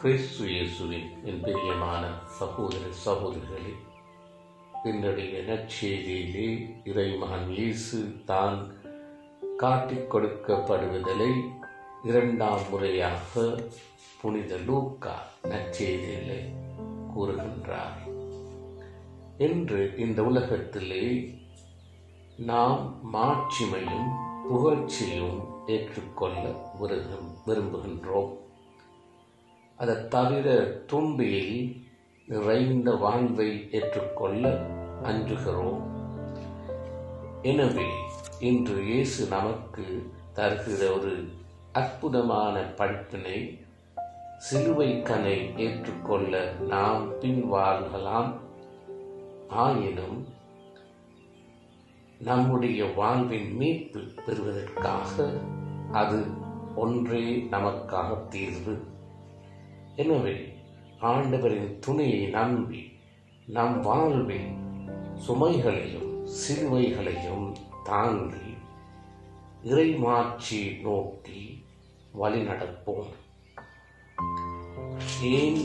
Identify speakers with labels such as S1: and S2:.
S1: கிறிஸ்து இயேசுவின் என் பிரியமான சகோதர சகோதரிகளே, என்னுடைய நற்செய்தியிலே இறைமகன் இயேசு தான் காட்டிக் கொடுக்கப்படுவதை இரண்டாம் முறையாக புனித லூக்கா நற்செய்தியிலே கூறுகின்றார். என்று இந்த உலகத்திலே நாம் மாட்சிமையும் புகழ்ச்சியும் ஏற்றுக்கொள்ள விரும்புகின்றோம். அதை தவிர தும்பியில் நிறைந்த வாழ்வை ஏற்றுக்கொள்ள அஞ்சுகிறோம். எனவே இன்று இயேசு நமக்கு தருகிற ஒரு அற்புதமான படிப்பினை, சிலுவை கனை ஏற்றுக்கொள்ள நாம் பின்வாங்கலாம். ஆயினும் நம்முடைய வாழ்வின் மீட்பு பெறுவதற்காக அது ஒன்றே நமக்காக தீர்வு. எனவே ஆண்டவரின் துணையை நம்பி நம் வாழ்வில் சுமைகளையும் சிலுவைகளையும் தாங்கி இறைமாட்சி நோக்கி வழிநடப்போம். ஏன்